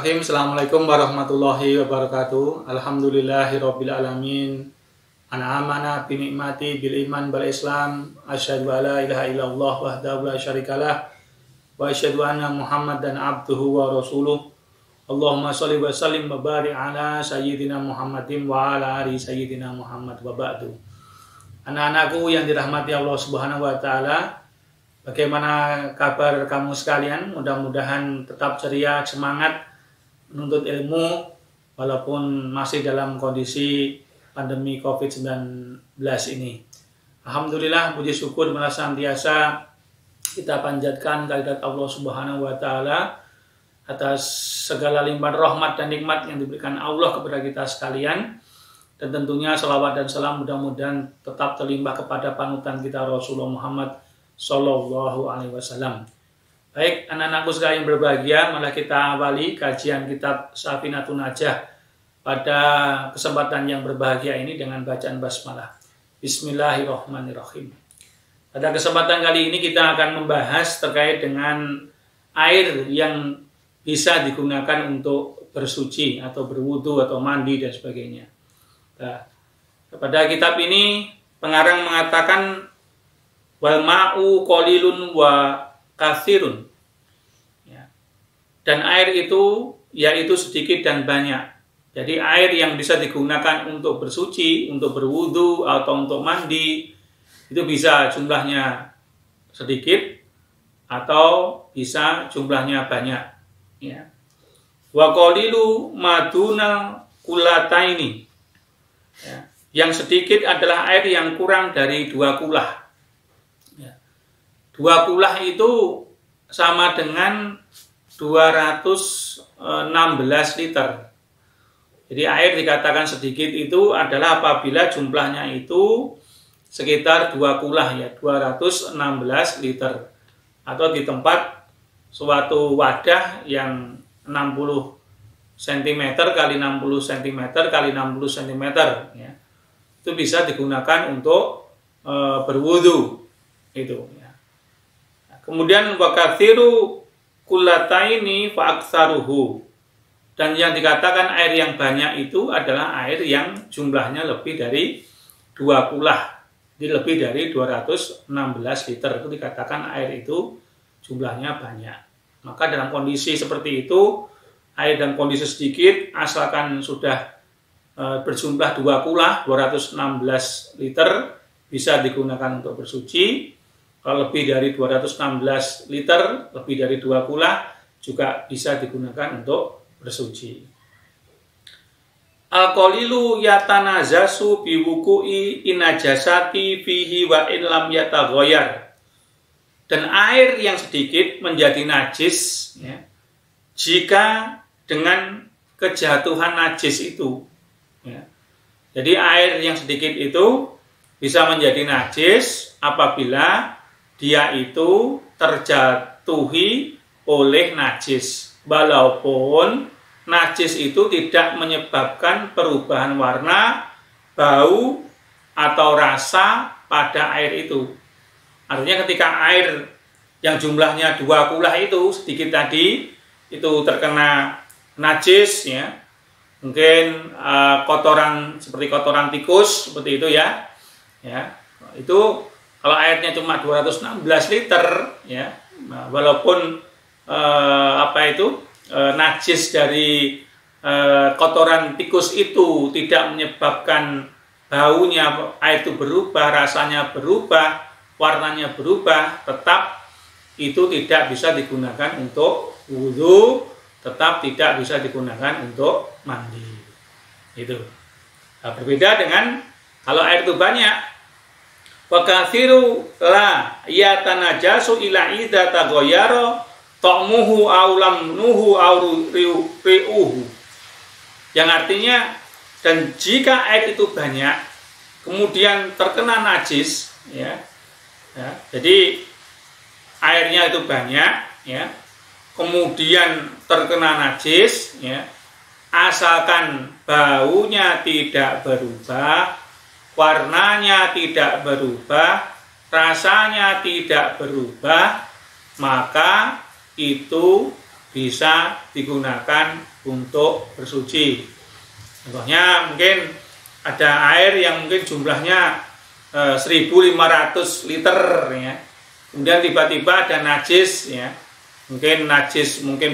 Bismillahirrahmanirrahim. Assalamualaikum warahmatullahi wabarakatuh. Alhamdulillahirabbil alamin. An'amana bi ni'mati bil iman wal islam. Asyhadu alla ilaha illallah wahdahu la syarikalah wa asyhadu anna Muhammadan abduhu wa rasuluh. Allahumma shalli wa sallim wa barik ala sayyidina Muhammadin wa ala ali sayyidina Muhammad wa ba'du. Anak-anakku yang dirahmati Allah Subhanahu wa taala, bagaimana kabar kamu sekalian? Mudah-mudahan tetap ceria, semangat menuntut ilmu walaupun masih dalam kondisi pandemi COVID-19 ini. Alhamdulillah, puji syukur senantiasa kita panjatkan kehadirat Allah Subhanahu wa taala atas segala limpahan rahmat dan nikmat yang diberikan Allah kepada kita sekalian. Dan tentunya salawat dan salam mudah-mudahan tetap terlimpah kepada panutan kita Rasulullah Muhammad Sallallahu Alaihi Wasallam. Baik, anak-anakku sekalian berbahagia, malah kita awali kajian kitab Safinatun Najah pada kesempatan yang berbahagia ini dengan bacaan basmalah. Bismillahirrahmanirrahim. Pada kesempatan kali ini kita akan membahas terkait dengan air yang bisa digunakan untuk bersuci atau berwudu atau mandi dan sebagainya. Nah, pada kitab ini pengarang mengatakan wal ma'u qalilun wa katsirun. Ya. Dan air itu yaitu sedikit dan banyak. Jadi air yang bisa digunakan untuk bersuci, untuk berwudu atau untuk mandi itu bisa jumlahnya sedikit atau bisa jumlahnya banyak. Ya. Wa qalilu maduna kulataini. Ya. Yang sedikit adalah air yang kurang dari 2 kulah. 2 kulah itu sama dengan 216 liter. Jadi air dikatakan sedikit itu adalah apabila jumlahnya itu sekitar 2 kulah, ya 216 liter. Atau di tempat suatu wadah yang 60 cm kali 60 cm kali 60 cm, ya. Itu bisa digunakan untuk berwudu itu, ya. Kemudian wakatsiru kullataini fa aktsaruhu. Dan yang dikatakan air yang banyak itu adalah air yang jumlahnya lebih dari 2 kulah. Jadi lebih dari 216 liter itu dikatakan air itu jumlahnya banyak. Maka dalam kondisi seperti itu, air dalam kondisi sedikit asalkan sudah berjumlah 2 kulah, 216 liter bisa digunakan untuk bersuci. Kalau lebih dari 216 liter, lebih dari 2 kulah, juga bisa digunakan untuk bersuci. Al-qalilu yatanazasu biwuku'i inajasati fihi wa in lam yataghayyar. Dan air yang sedikit menjadi najis, ya, jika dengan kejatuhan najis itu. Ya. Jadi air yang sedikit itu bisa menjadi najis apabila dia itu terjatuhi oleh najis. Walaupun najis itu tidak menyebabkan perubahan warna, bau, atau rasa pada air itu. Artinya ketika air yang jumlahnya 2 kulah itu sedikit tadi, itu terkena najis, ya. Mungkin kotoran seperti kotoran tikus, seperti itu, ya. Ya. Itu kalau airnya cuma 216 liter, ya, walaupun najis dari kotoran tikus itu tidak menyebabkan baunya air itu berubah, rasanya berubah, warnanya berubah, tetap itu tidak bisa digunakan untuk wudu, tetap tidak bisa digunakan untuk mandi. Itu. Nah, berbeda dengan kalau air itu banyak. Wa katsiru la yatanajasu ila idza taghayyara ta'muhu aw lamnuhu aw ri'uhu. Yang artinya, dan jika air itu banyak kemudian terkena najis, ya. Ya, jadi airnya itu banyak, ya. Kemudian terkena najis, ya. Asalkan baunya tidak berubah, warnanya tidak berubah, rasanya tidak berubah, maka itu bisa digunakan untuk bersuci. Contohnya mungkin ada air yang mungkin jumlahnya 1.500 liter ya. Kemudian tiba-tiba ada najis ya. Mungkin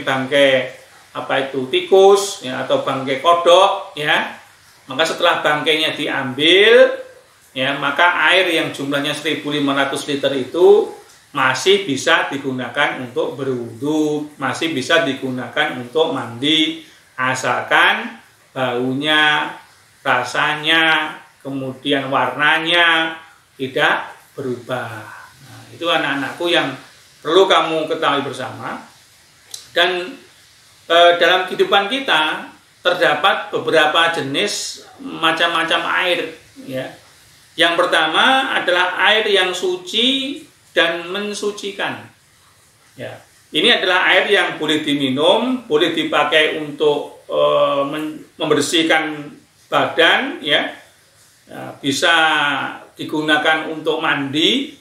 bangkai tikus ya, atau bangkai kodok ya. Maka setelah bangkainya diambil ya, maka air yang jumlahnya 1.500 liter itu masih bisa digunakan untuk berwudu, masih bisa digunakan untuk mandi, asalkan baunya, rasanya, kemudian warnanya tidak berubah. Nah, itu anak-anakku yang perlu kamu ketahui bersama. Dan dalam kehidupan kita terdapat beberapa jenis macam-macam air ya. Yang pertama adalah air yang suci dan mensucikan. Ya, ini adalah air yang boleh diminum, boleh dipakai untuk membersihkan badan, ya. Bisa digunakan untuk mandi.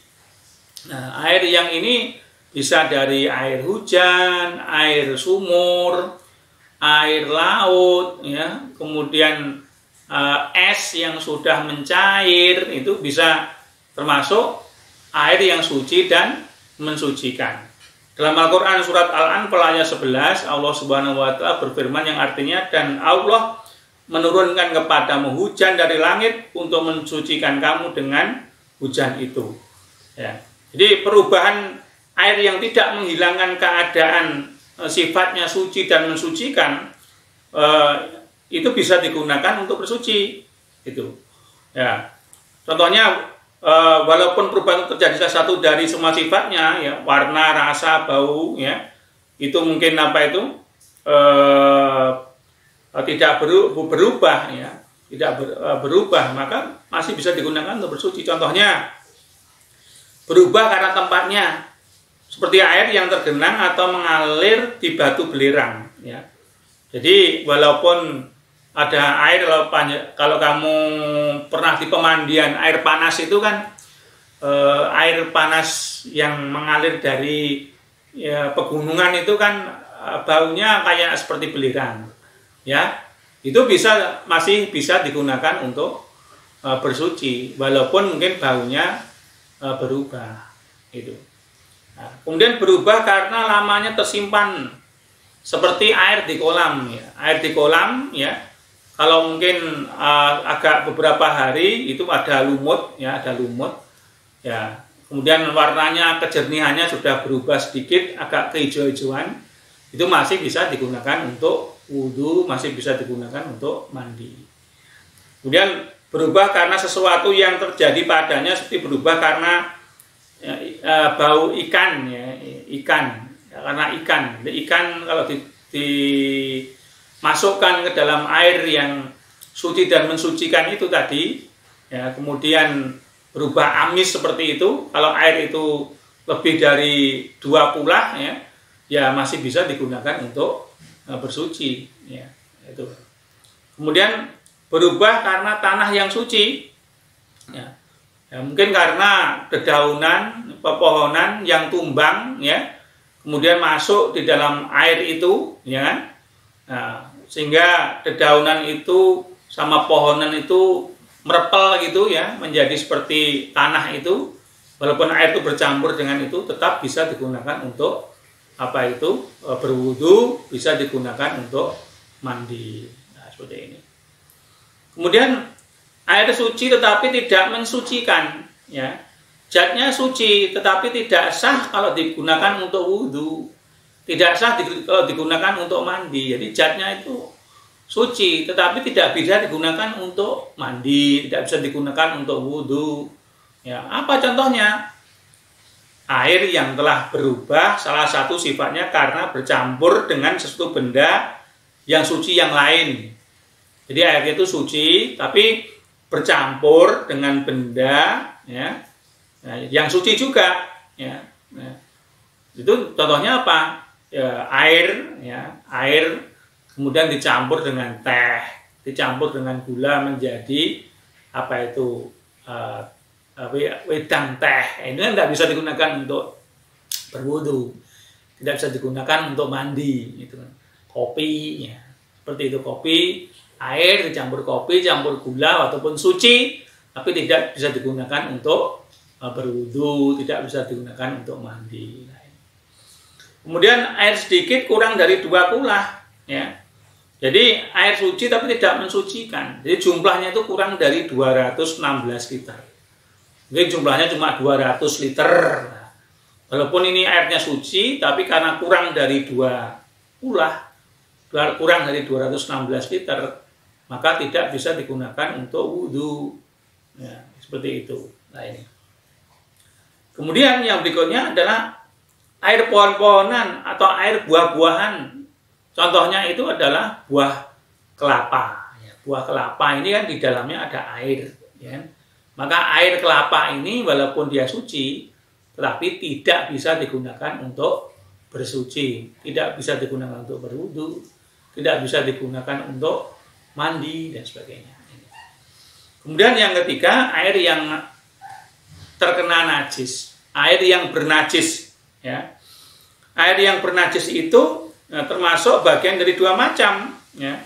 Nah, air yang ini bisa dari air hujan, air sumur, air laut, ya. Kemudian es yang sudah mencair, itu bisa termasuk air yang suci dan mensucikan. Dalam Al-Quran surat Al-Anfal ayat 11, Allah Subhanahu wa Ta'ala berfirman yang artinya, dan Allah menurunkan kepadamu hujan dari langit untuk mensucikan kamu dengan hujan itu. Ya. Jadi perubahan air yang tidak menghilangkan keadaan sifatnya suci dan mensucikan, itu bisa digunakan untuk bersuci. Itu. Ya. Contohnya, walaupun perubahan terjadi salah satu dari semua sifatnya, ya, warna, rasa, bau, ya, itu mungkin tidak berubah, ya, tidak berubah, maka masih bisa digunakan untuk bersuci. Contohnya berubah karena tempatnya, seperti air yang tergenang atau mengalir di batu belerang, ya. Jadi walaupun ada air, kalau kamu pernah di pemandian air panas itu kan, air panas yang mengalir dari pegunungan itu kan baunya kayak seperti belerang, ya. Itu masih bisa digunakan untuk bersuci, walaupun mungkin baunya berubah, itu. Nah, kemudian berubah karena lamanya tersimpan, seperti air di kolam, ya. Air di kolam, ya. Kalau mungkin agak beberapa hari itu ada lumut, ya, ya. Kemudian warnanya, kejernihannya sudah berubah sedikit, agak kehijau-hijauan, itu masih bisa digunakan untuk wudu, masih bisa digunakan untuk mandi. Kemudian berubah karena sesuatu yang terjadi padanya, seperti berubah karena bau ikan, ya, ikan, ya, karena ikan kalau masukkan ke dalam air yang suci dan mensucikan itu tadi, ya, kemudian berubah amis seperti itu. Kalau air itu lebih dari 2 pula, ya masih bisa digunakan untuk bersuci, ya, itu. Kemudian berubah karena tanah yang suci, ya, mungkin karena dedaunan pepohonan yang tumbang, ya, kemudian masuk di dalam air itu, ya kan? Nah, sehingga dedaunan itu sama pohonan itu merepel gitu, ya, menjadi seperti tanah itu. Walaupun air itu bercampur dengan itu, tetap bisa digunakan untuk berwudu, bisa digunakan untuk mandi. Nah, seperti ini. Kemudian air suci tetapi tidak mensucikan, ya. Zatnya suci tetapi tidak sah kalau digunakan untuk wudu. Tidak sah kalau digunakan untuk mandi. Jadi zatnya itu suci, tetapi tidak bisa digunakan untuk mandi, tidak bisa digunakan untuk wudu. Ya, apa contohnya? Air yang telah berubah, salah satu sifatnya karena bercampur dengan sesuatu benda yang suci yang lain. Jadi air itu suci, tapi bercampur dengan benda, ya, yang suci juga. Ya. Nah, itu contohnya apa? Ya, air kemudian dicampur dengan teh, dicampur dengan gula menjadi wedang teh. Ini kan tidak bisa digunakan untuk berwudu, tidak bisa digunakan untuk mandi gitu. Kopi ya. Seperti itu, kopi, air dicampur kopi, campur gula ataupun suci, tapi tidak bisa digunakan untuk berwudu, tidak bisa digunakan untuk mandi. Kemudian air sedikit kurang dari 2 kulah ya. Jadi air suci tapi tidak mensucikan. Jadi jumlahnya itu kurang dari 216 liter. Jadi jumlahnya cuma 200 liter. Walaupun ini airnya suci, tapi karena kurang dari 2 kulah, kurang dari 216 liter, maka tidak bisa digunakan untuk wudhu. Ya, seperti itu. Nah ini. Kemudian yang berikutnya adalah air pohon-pohonan atau air buah-buahan. Contohnya itu adalah buah kelapa. Ya, buah kelapa ini kan di dalamnya ada air. Ya. Maka air kelapa ini walaupun dia suci, tetapi tidak bisa digunakan untuk bersuci, tidak bisa digunakan untuk berwudu, tidak bisa digunakan untuk mandi dan sebagainya. Kemudian yang ketiga, air yang terkena najis, air yang bernajis. Ya. Air yang bernajis itu termasuk bagian dari 2 macam. Ya.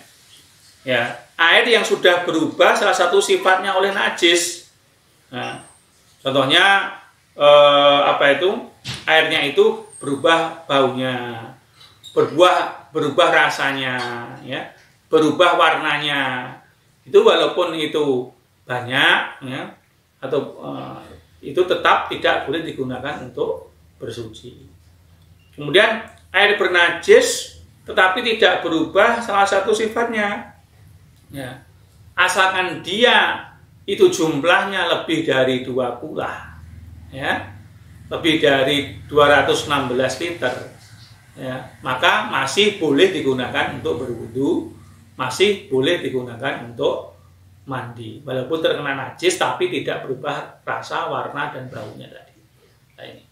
Ya. Air yang sudah berubah salah satu sifatnya oleh najis. Nah, contohnya airnya itu berubah baunya, berubah rasanya, ya, berubah warnanya. Itu walaupun itu banyak, ya, atau itu tetap tidak boleh digunakan untuk bersuci. Kemudian air bernajis tetapi tidak berubah salah satu sifatnya, ya, asalkan dia itu jumlahnya lebih dari 2 kulah, ya, lebih dari 216 liter, ya, maka masih boleh digunakan untuk berwudu, masih boleh digunakan untuk mandi, walaupun terkena najis tapi tidak berubah rasa, warna dan baunya tadi. Nah, ini.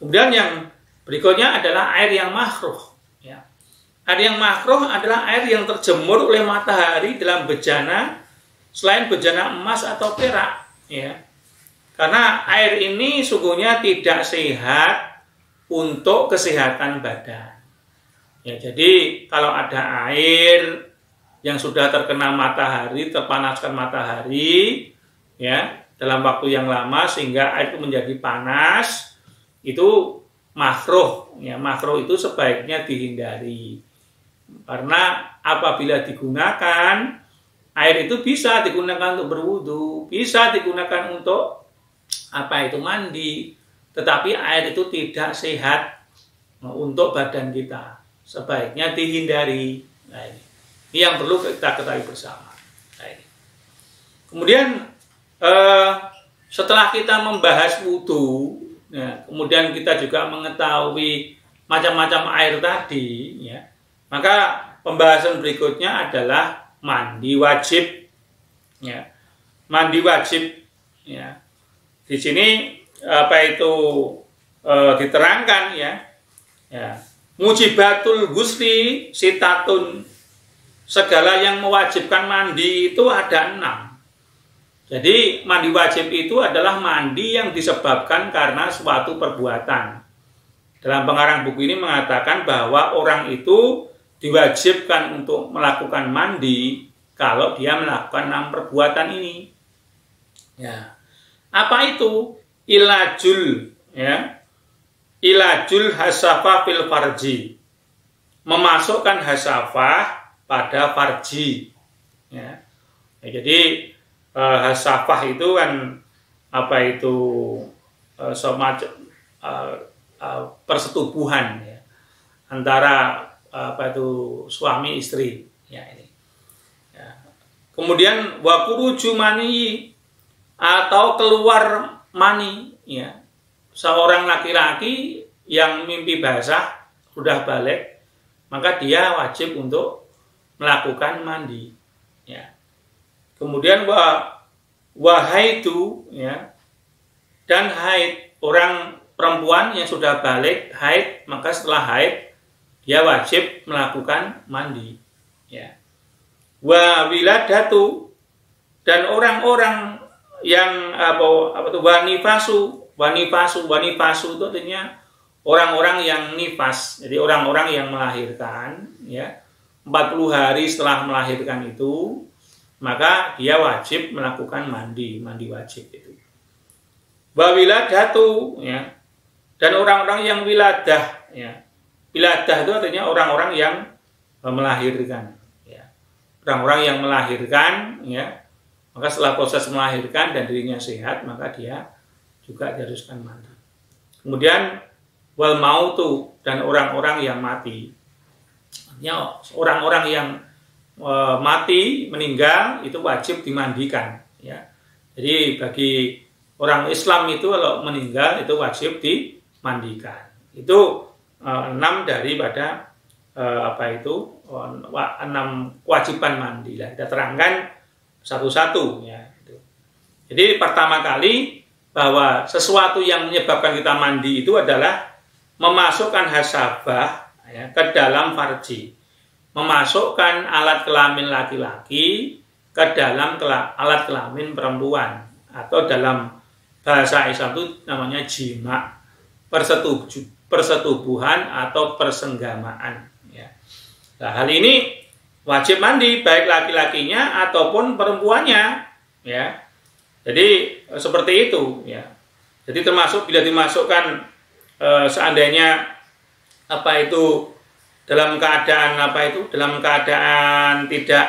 Kemudian yang berikutnya adalah air yang makruh. Ya. Air yang makruh adalah air yang terjemur oleh matahari dalam bejana selain bejana emas atau perak, ya. Karena air ini sungguhnya tidak sehat untuk kesehatan badan. Ya, jadi kalau ada air yang sudah terkena matahari, terpanaskan matahari, ya, dalam waktu yang lama sehingga air itu menjadi panas, itu makruh. Ya, makruh itu sebaiknya dihindari. Karena apabila digunakan, air itu bisa digunakan untuk berwudu, bisa digunakan untuk mandi, tetapi air itu tidak sehat untuk badan kita. Sebaiknya dihindari. Nah, ini yang perlu kita ketahui bersama. Nah, ini. Kemudian setelah kita membahas wudu, ya, kemudian kita juga mengetahui macam-macam air tadi, ya, maka pembahasan berikutnya adalah mandi wajib, ya, mandi wajib, ya. Di sini diterangkan, ya, ya, mujibatul ghusli sitatun, segala yang mewajibkan mandi itu ada 6. Jadi mandi wajib itu adalah mandi yang disebabkan karena suatu perbuatan. Dalam pengarang buku ini mengatakan bahwa orang itu diwajibkan untuk melakukan mandi kalau dia melakukan 6 perbuatan ini. Ya. Apa itu? Ilajul, ya. Ilajul hasafah fil farji. Memasukkan hasafah pada farji. Ya. Ya, jadi hasafah itu kan semacam persetubuhan, ya, antara suami istri, ya, ini. Ya. Kemudian wakuruju mani atau keluar mani, ya, seorang laki-laki yang mimpi basah sudah balik, maka dia wajib untuk melakukan mandi, ya. Kemudian wahaitu, ya, dan haid, orang perempuan yang sudah balik haid, maka setelah haid dia wajib melakukan mandi, ya. Wa wiladatu, dan orang-orang yang wanifasu itu artinya orang-orang yang nifas, jadi orang-orang yang melahirkan, ya, 40 hari setelah melahirkan itu, maka dia wajib melakukan mandi wajib itu. Wa wiladatu, ya, dan orang-orang yang wiladah, ya, wiladah itu artinya orang-orang yang melahirkan, ya, orang-orang yang melahirkan, ya, maka setelah proses melahirkan dan dirinya sehat, maka dia juga diharuskan mandi. Kemudian wal mautu, dan orang-orang yang mati. Artinya orang-orang yang mati, meninggal, itu wajib dimandikan. Ya. Jadi bagi orang Islam itu kalau meninggal itu wajib dimandikan. Itu 6 daripada 6 kewajiban mandi. Kita terangkan satu-satu. Ya. Jadi pertama kali bahwa sesuatu yang menyebabkan kita mandi itu adalah memasukkan hasabah, ya, ke dalam farji, memasukkan alat kelamin laki-laki ke dalam alat kelamin perempuan, atau dalam bahasa Islam itu namanya jima, persetubuhan atau persenggamaan. Ya. Nah, hal ini wajib mandi baik laki-lakinya ataupun perempuannya. Ya. Jadi seperti itu. Ya. Jadi termasuk bila dimasukkan seandainya dalam keadaan tidak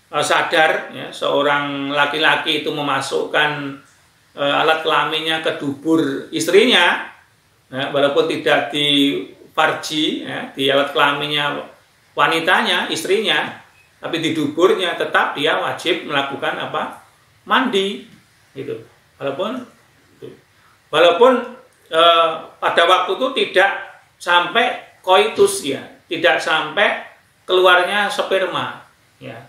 sadar, ya, seorang laki-laki itu memasukkan alat kelaminnya ke dubur istrinya, ya, walaupun tidak di farji, ya, di alat kelaminnya wanitanya, istrinya, tapi di duburnya, tetap dia wajib melakukan mandi, gitu. Walaupun pada waktu itu tidak sampai koitus, ya, tidak sampai keluarnya sperma, ya.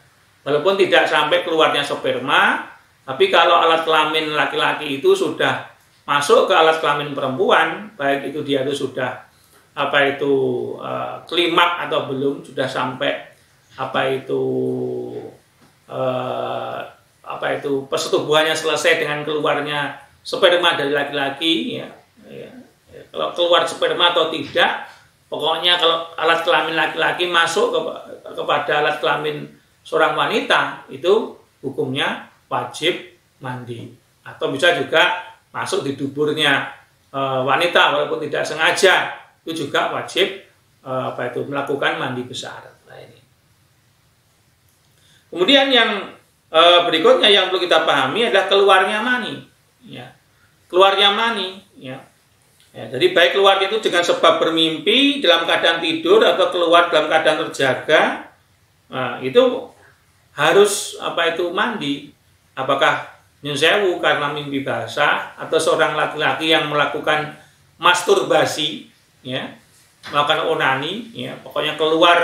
Walaupun tidak sampai keluarnya sperma, tapi kalau alat kelamin laki-laki itu sudah masuk ke alat kelamin perempuan, baik itu dia itu sudah klimak atau belum, sudah sampai persetubuhannya selesai dengan keluarnya sperma dari laki-laki, ya. Kalau keluar sperma atau tidak, pokoknya kalau alat kelamin laki-laki masuk kepada alat kelamin seorang wanita, itu hukumnya wajib mandi. Atau bisa juga masuk di duburnya wanita walaupun tidak sengaja, itu juga wajib melakukan mandi besar. Nah, ini. Kemudian yang berikutnya yang perlu kita pahami adalah keluarnya mani. Ya. Keluarnya mani, ya. Ya, jadi baik keluarnya itu dengan sebab bermimpi, dalam keadaan tidur, atau keluar dalam keadaan terjaga, nah, itu harus mandi. Apakah nyunsewu karena mimpi basah, atau seorang laki-laki yang melakukan masturbasi, ya, melakukan onani, ya, pokoknya keluar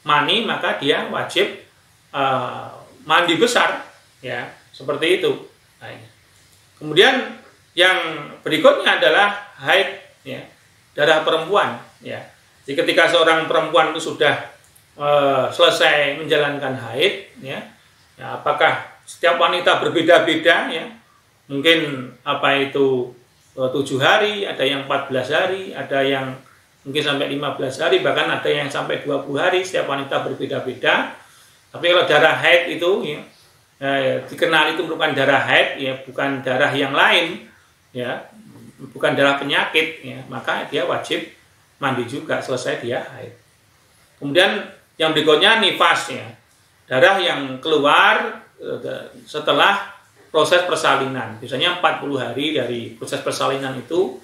mani, maka dia wajib mandi besar, ya, seperti itu. Nah, ini. Kemudian yang berikutnya adalah haid, ya, darah perempuan, ya. Jadi ketika seorang perempuan itu sudah selesai menjalankan haid, ya, apakah setiap wanita berbeda-beda, ya, mungkin 7 hari, ada yang 14 hari, ada yang mungkin sampai 15 hari, bahkan ada yang sampai 20 hari, setiap wanita berbeda-beda. Tapi kalau darah haid itu, ya, dikenal itu merupakan darah haid, ya, bukan darah yang lain, ya, bukan darah penyakit, ya, maka dia wajib mandi juga selesai dia haid. Kemudian yang berikutnya nifas, ya, darah yang keluar setelah proses persalinan. Biasanya 40 hari dari proses persalinan itu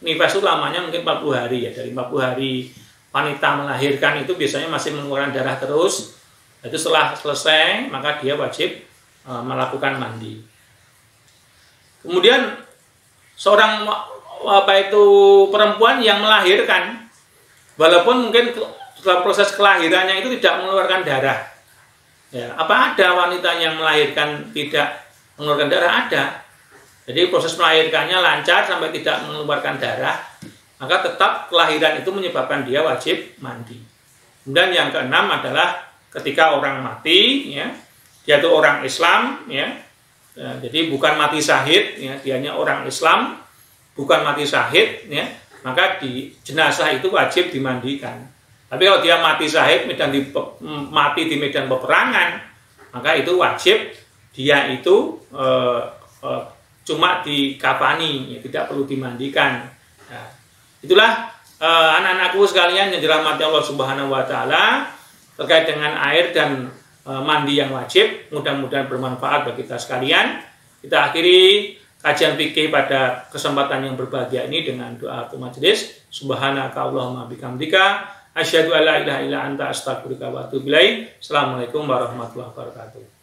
nifas itu lamanya mungkin 40 hari, ya. Dari 40 hari wanita melahirkan itu biasanya masih mengeluarkan darah terus. Itu setelah selesai maka dia wajib melakukan mandi. Kemudian seorang perempuan yang melahirkan, walaupun mungkin setelah proses kelahirannya itu tidak mengeluarkan darah, ya, apa ada wanita yang melahirkan tidak mengeluarkan darah? Ada. Jadi proses melahirkannya lancar sampai tidak mengeluarkan darah, maka tetap kelahiran itu menyebabkan dia wajib mandi. Kemudian yang keenam adalah ketika orang mati, ya, dia itu orang Islam, ya, Jadi bukan mati syahid, ya, dianya orang Islam, bukan mati syahid, ya, maka di jenazah itu wajib dimandikan. Tapi kalau dia mati syahid, mati di medan peperangan, maka itu wajib dia itu cuma dikafani, ya, tidak perlu dimandikan. Nah, itulah anak-anakku sekalian yang dirahmati Allah Subhanahu wa taala terkait dengan air dan mandi yang wajib. Mudah-mudahan bermanfaat bagi kita sekalian. Kita akhiri kajian fikih pada kesempatan yang berbahagia ini dengan doa majelis. Subhanaka Allahumma bihamdika asyhadu an la ilaha illa anta astaghfiruka wa atubu ilaik. Assalamualaikum warahmatullahi wabarakatuh.